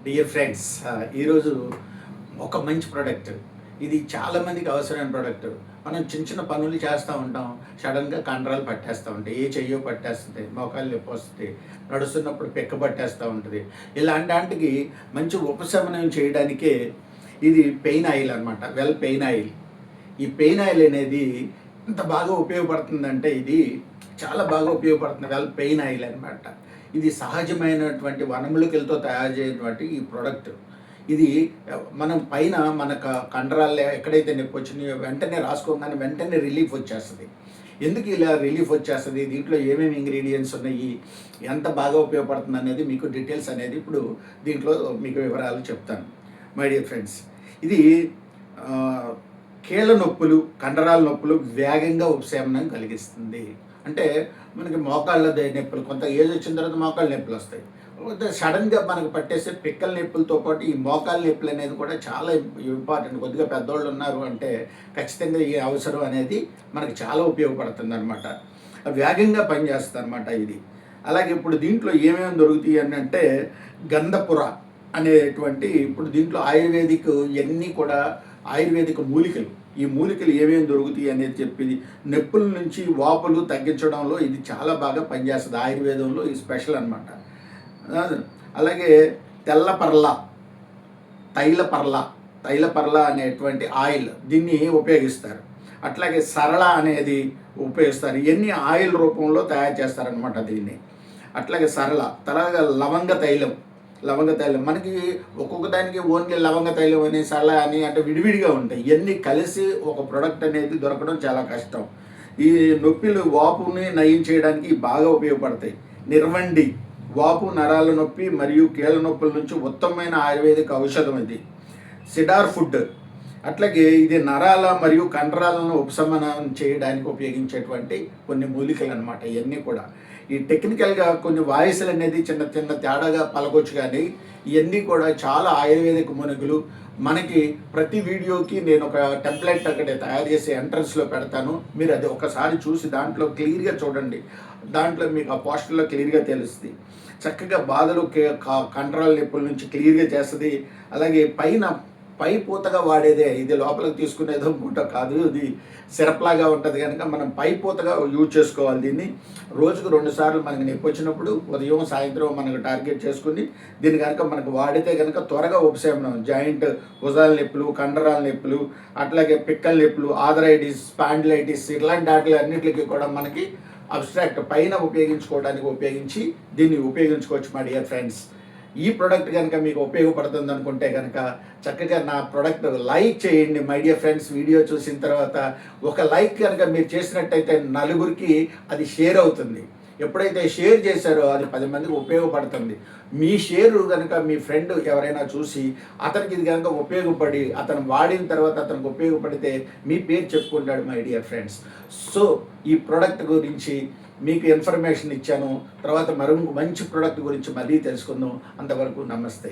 Dear friends, ఈరోజు ఒక మంచి ప్రోడక్ట్. ఇది చాలామందికి అవసరమైన ప్రోడక్ట్. మనం చిన్న చిన్న పనులు చేస్తూ ఉంటాం, సడన్గా కండరాలు పట్టేస్తూ ఉంటాయి, ఏ చెయ్యో పట్టేస్తుంది, మోకాలు నొప్పి వస్తుంది, నడుస్తున్నప్పుడు పిక్క పట్టేస్తూ ఉంటుంది. ఇలాంటి వాటికి మంచి ఉపశమనం చేయడానికే ఇది పెయిన్ ఆయిల్ అనమాట. Pain oil. ఈ పెయిన్ ఆయిల్ అనేది ఎంత బాగా ఉపయోగపడుతుందంటే ఇది చాలా బాగా ఉపయోగపడుతుంది. పెయిన్ ఆయిల్ అనమాట. ఇది సహజమైనటువంటి వనమూలికలతో తయారు చేయనటువంటి ఈ ప్రోడక్ట్. ఇది మనం పైన కండరాలు ఎక్కడైతే నొప్పి వచ్చినాయో వెంటనే రాసుకోగానే వెంటనే రిలీఫ్ వచ్చేస్తుంది. ఎందుకు ఇలా రిలీఫ్ వచ్చేస్తుంది, దీంట్లో ఏమేమి ఇంగ్రీడియంట్స్ ఉన్నాయి, ఎంత బాగా ఉపయోగపడుతుంది అనేది మీకు డీటెయిల్స్ అనేది ఇప్పుడు దీంట్లో మీకు వివరాలు చెప్తాను. మై డియర్ ఫ్రెండ్స్, ఇది కీళ్ళ నొప్పులు, కండరాల నొప్పులు వేగంగా ఉపశమనం కలిగిస్తుంది. అంటే మనకి మోకాళ్ళ నొప్పులు, కొంత ఏజ్ వచ్చిన తర్వాత మోకాళ్ళ నొప్పులు వస్తాయి. సడన్గా మనకు పట్టేసే పిక్కల నొప్పులతో పాటు ఈ మోకాళ్ళ నొప్పులు అనేది కూడా చాలా ఇంపార్టెంట్. కొద్దిగా పెద్దోళ్ళు ఉన్నారు అంటే ఖచ్చితంగా ఈ అవసరం అనేది మనకి చాలా ఉపయోగపడుతుంది అనమాట. వేగంగా పనిచేస్తుంది అనమాట ఇది. అలాగే ఇప్పుడు దీంట్లో ఏమేమి దొరుకుతాయి అని అంటే గంధపుర అనేటువంటి, ఇప్పుడు దీంట్లో ఆయుర్వేదిక్ ఇవన్నీ కూడా ఆయుర్వేదిక మూలికలు. ఈ మూలికలు ఏమేమి దొరుకుతాయి అనేది చెప్పి నొప్పుల నుంచి వాపులు తగ్గించడంలో ఇది చాలా బాగా పనిచేస్తుంది. ఆయుర్వేదంలో ఇది స్పెషల్ అనమాట. అలాగే తెల్లపర్ల, తైలపర్ల అనేటువంటి ఆయిల్, దీన్ని ఉపయోగిస్తారు. అట్లాగే సరళ అనేది ఉపయోగిస్తారు. ఇవన్నీ ఆయిల్ రూపంలో తయారు చేస్తారనమాట దీన్ని. అట్లాగే సరళ, తర్వాత లవంగ తైలం మనకి ఒక్కొక్క దానికి ఓన్లీ లవంగ తైలం అని సరళ అని అంటే విడివిడిగా ఉంటాయి. ఇవన్నీ కలిసి ఒక ప్రోడక్ట్ అనేది దొరకడం చాలా కష్టం. ఈ నొప్పిలు, వాపుని నయం చేయడానికి బాగా ఉపయోగపడతాయి. నిర్వండి, వాపు, నరాల నొప్పి మరియు కీళ్ళ నొప్పుల నుంచి ఉత్తమమైన ఆయుర్వేదిక ఔషధం ఇది. సిడార్ ఫుడ్, అట్లాగే ఇది నరాల మరియు కండరాలను ఉపశమనం చేయడానికి ఉపయోగించేటువంటి కొన్ని మూలికలు అనమాట. ఇవన్నీ కూడా ఈ టెక్నికల్గా కొన్ని వాయిస్లు అనేది చిన్న చిన్న తేడాగా పలకొచ్చు, కానీ ఇవన్నీ కూడా చాలా ఆయుర్వేదిక మునుగులు. మనకి ప్రతి వీడియోకి నేను ఒక టెంప్లెట్ అక్కడే తయారు చేసి ఎంట్రన్స్లో పెడతాను. మీరు అది ఒకసారి చూసి దాంట్లో క్లియర్గా చూడండి. దాంట్లో మీకు ఆ పోస్టర్లో క్లియర్గా తెలుస్తుంది. చక్కగా బాధలు, కండరాల నొప్పుల నుంచి క్లియర్గా చేస్తుంది. అలాగే పై పూతగా వాడేదే ఇది, లోపలికి తీసుకునేదో పూట కాదు. ఇది సిరప్ లాగా ఉంటుంది కనుక మనం పై పూతగా యూజ్ చేసుకోవాలి. దీన్ని రోజుకు 2 సార్లు మనకి నొప్పి వచ్చినప్పుడు ఉదయం సాయంత్రం మనకు టార్గెట్ చేసుకుని దీన్ని కనుక మనకు వాడితే కనుక త్వరగా ఉపశమనం. జాయింట్, భుజాల నొప్పులు, కండరాల నొప్పులు, అట్లాగే పిక్కల నొప్పులు, ఆథరైటిస్, స్పాండిలైటిస్ ఇట్లాంటి వాటి అన్నింటికి కూడా మనకి అబ్స్ట్రాక్ట్ పైన ఉపయోగించి దీన్ని ఉపయోగించుకోవచ్చు. మై డియర్ ఫ్రెండ్స్, ఈ ప్రోడక్ట్ కనుక మీకు ఉపయోగపడుతుంది అనుకుంటే కనుక చక్కగా నా ప్రోడక్ట్ లైక్ చేయండి. మై డియర్ ఫ్రెండ్స్, వీడియో చూసిన తర్వాత ఒక లైక్ కనుక మీరు చేసినట్టయితే నలుగురికి అది షేర్ అవుతుంది. ఎప్పుడైతే షేర్ చేశారో అది 10 మందికి ఉపయోగపడుతుంది. మీ షేర్ కనుక మీ ఫ్రెండ్ ఎవరైనా చూసి అతనికి ఇది కనుక ఉపయోగపడి అతను వాడిన తర్వాత అతనికి ఉపయోగపడితే మీ పేరు చెప్పుకుంటాడు. మై డియర్ ఫ్రెండ్స్, సో ఈ ప్రోడక్ట్ గురించి మీకు ఇన్ఫర్మేషన్ ఇచ్చాను. తర్వాత మరో మంచి ప్రోడక్ట్ గురించి మళ్ళీ తెలుసుకుందాం. అంతవరకు నమస్తే.